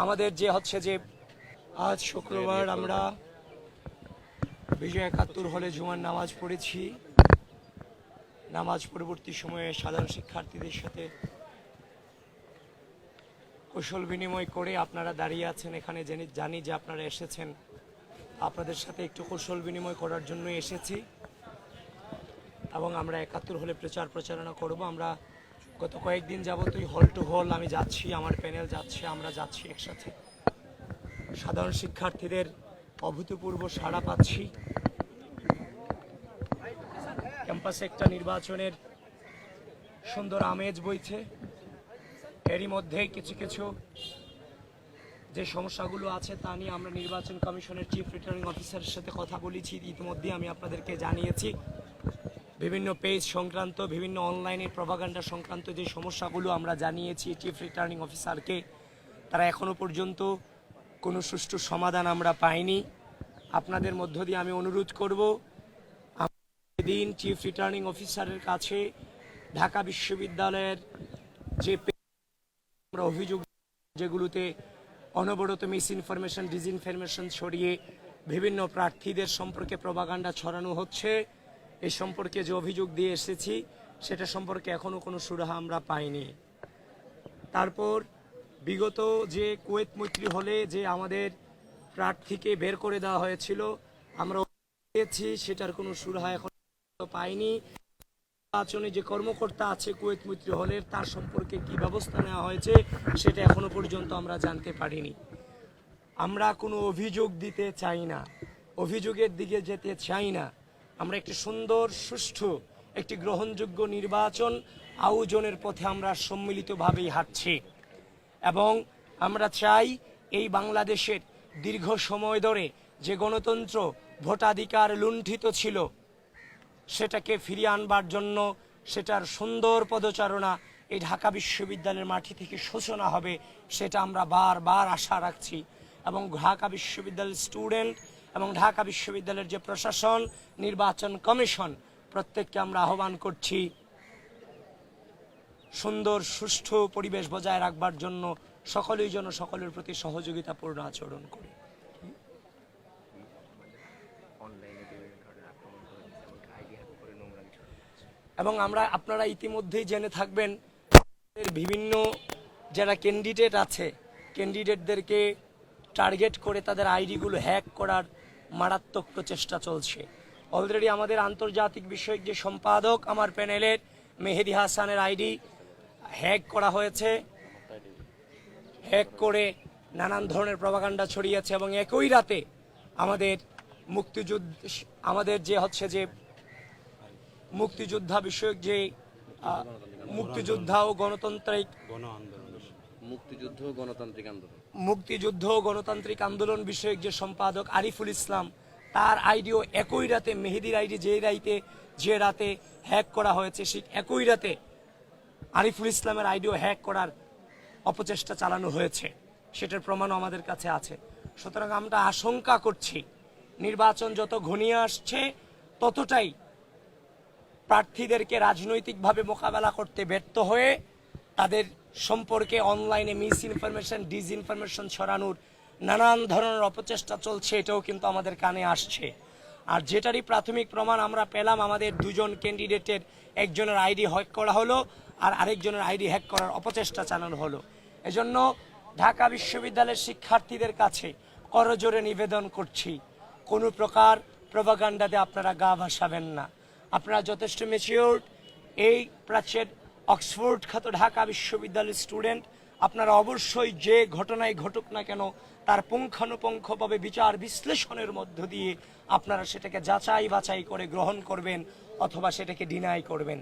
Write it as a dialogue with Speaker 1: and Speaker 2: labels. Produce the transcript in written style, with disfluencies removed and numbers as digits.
Speaker 1: আমাদের যে হচ্ছে যে আজ শুক্রবার আমরা বিজয় ৭১ হলে জুমার নামাজ পড়েছি। নামাজ পরবর্তী সময়ে সাধারণ শিক্ষার্থীদের সাথে কৌশল বিনিময় করে আপনারা দাঁড়িয়ে আছেন এখানে, জানি যে আপনারা এসেছেন। আপনাদের সাথে একটু কৌশল বিনিময় করার জন্য এসেছি এবং আমরা ৭১ হলে প্রচারণা করব। আমরা গত কয়েকদিন যাবতই হল টু হল আমি যাচ্ছি, আমার প্যানেল যাচ্ছে, আমরা যাচ্ছি একসাথে। সাধারণ শিক্ষার্থীদের অভূতপূর্ব সাড়া পাচ্ছি। ক্যাম্পাসে একটা নির্বাচনের সুন্দর আমেজ বইছে। এরই মধ্যে কিছু কিছু যে সমস্যাগুলো আছে তা নিয়ে আমরা নির্বাচন কমিশনের চিফ রিটার্নিং অফিসারের সাথে কথা বলেছি। ইতিমধ্যে আমি আপনাদেরকে জানিয়েছি বিভিন্ন পেজ সংক্রান্ত, বিভিন্ন অনলাইনের প্রপাগান্ডা সংক্রান্ত যে সমস্যাগুলো আমরা জানিয়েছি চিফ রিটার্নিং অফিসারকে। তারা এখনো পর্যন্ত কোনো সুষ্ঠু সমাধান আমরা পাইনি। আপনাদের মধ্য দিয়ে আমি অনুরোধ করব, দিন চিফ রিটার্নিং অফিসারের কাছে ঢাকা বিশ্ববিদ্যালয়ের যে আমরা অভিযোগ যেগুলোতে অনবরত মিস ইনফরমেশন, ডিসইনফরমেশন ছড়িয়ে বিভিন্ন প্রার্থীদের সম্পর্কে প্রপাগান্ডা ছড়ানো হচ্ছে, এই সম্পর্কে যে অভিযোগ দিয়ে এসেছি সেটা সম্পর্কে এখনো কোনো সুরাহা আমরা পাইনি। তারপর বিগত যে কুয়েত মৈত্রী হলে যে আমাদের প্রার্থীকে বের করে দেওয়া হয়েছিল, আমরা পেয়েছি, সেটার কোনো সুরাহা এখন পাইনি। নির্বাচনে যে কর্মকর্তা আছে কুয়েত মৈত্রী হলের, তার সম্পর্কে কি ব্যবস্থা নেওয়া হয়েছে সেটা এখনো পর্যন্ত আমরা জানতে পারিনি। আমরা কোনো অভিযোগ দিতে চাই না, অভিযোগের দিকে যেতে চাই না। আমরা একটি সুন্দর, সুষ্ঠু, একটি গ্রহণযোগ্য নির্বাচন আয়োজনের পথে আমরা সম্মিলিতভাবেই হাঁটছি এবং আমরা চাই এই বাংলাদেশের দীর্ঘ সময় ধরে যে গণতন্ত্র, ভোটাধিকার লুণ্ঠিত ছিল সেটাকে ফিরিয়ে আনবার জন্য সেটার সুন্দর পদচারণা এই ঢাকা বিশ্ববিদ্যালয়ের মাটি থেকে সূচনা হবে, সেটা আমরা বারবার আশা রাখছি। এবং ঢাকা বিশ্ববিদ্যালয়ের স্টুডেন্ট এবং ঢাকা বিশ্ববিদ্যালয়ের যে প্রশাসন, নির্বাচন কমিশন, প্রত্যেককে আমরা আহ্বান করছি সুন্দর সুষ্ঠু পরিবেশ বজায় রাখবার জন্য সকলেই যেন সকলের প্রতি সহযোগিতাপূর্ণ আচরণ করে। এবং আপনারা ইতিমধ্যেই জেনে থাকবেন বিভিন্ন যারা ক্যান্ডিডেট আছে, ক্যান্ডিডেটদেরকে টার্গেট করে তাদের আইডিগুলো হ্যাক করার মারাত্মক প্রচেষ্টা চলছে। অলরেডি আমাদের আন্তর্জাতিক বিষয়ক যে সম্পাদক আমার প্যানেলের মেহেদি হাসানের আইডি হ্যাক করা হয়েছে, হ্যাক করে নানান ধরনের প্রপাগান্ডা ছড়িয়েছে এবং একই রাতে আমাদের যে হচ্ছে যে মুক্তিযোদ্ধা বিষয়ক যে মুক্তিযুদ্ধ ও গণতান্ত্রিক আন্দোলন বিষয়ক যে সম্পাদক আরিফুল ইসলাম, তার আইডিও একই রাতে, মেহেদির আইডি যে রাতে হ্যাক করা হয়েছে, সেই একই রাতে আরিফুল ইসলামের আইডিও হ্যাক করার অপচেষ্টা চালানো হয়েছে। সেটার প্রমাণও আমাদের কাছে আছে। সুতরাং আমরা আশঙ্কা করছি নির্বাচন যত ঘনিয়ে আসছে ততটাই প্রার্থীদেরকে রাজনৈতিকভাবে মোকাবেলা করতে ব্যর্থ হয়ে তাদের সম্পর্কে অনলাইনে মিস ইনফরমেশন, ডিসইনফরমেশন ছড়ানোর নানান ধরনের অপচেষ্টা চলছে, এটাও কিন্তু আমাদের কানে আসছে। আর যেটারই প্রাথমিক প্রমাণ আমরা পেলাম, আমাদের দুজন ক্যান্ডিডেটের একজনের আইডি হ্যাক করা হলো আর আরেকজনের আইডি হ্যাক করার অপচেষ্টা চালানো হলো। এজন্য ঢাকা বিশ্ববিদ্যালয়ের শিক্ষার্থীদের কাছে করজোরে নিবেদন করছি, কোনো প্রকার প্রপাগান্ডাতে আপনারা গা ভাসাবেন না। আপনারা যথেষ্ট ম্যাচিওরড, এই প্রাচ্যের অক্সফোর্ড খ্যাত ঢাকা বিশ্ববিদ্যালয়ের স্টুডেন্ট, আপনারা অবশ্যই যে ঘটনাই ঘটুক না কেন তার পুঙ্খানুপুঙ্খভাবে বিচার বিশ্লেষণের মধ্য দিয়ে আপনারা সেটাকে যাচাই বাছাই করে গ্রহণ করবেন অথবা সেটাকে ডিনাই করবেন।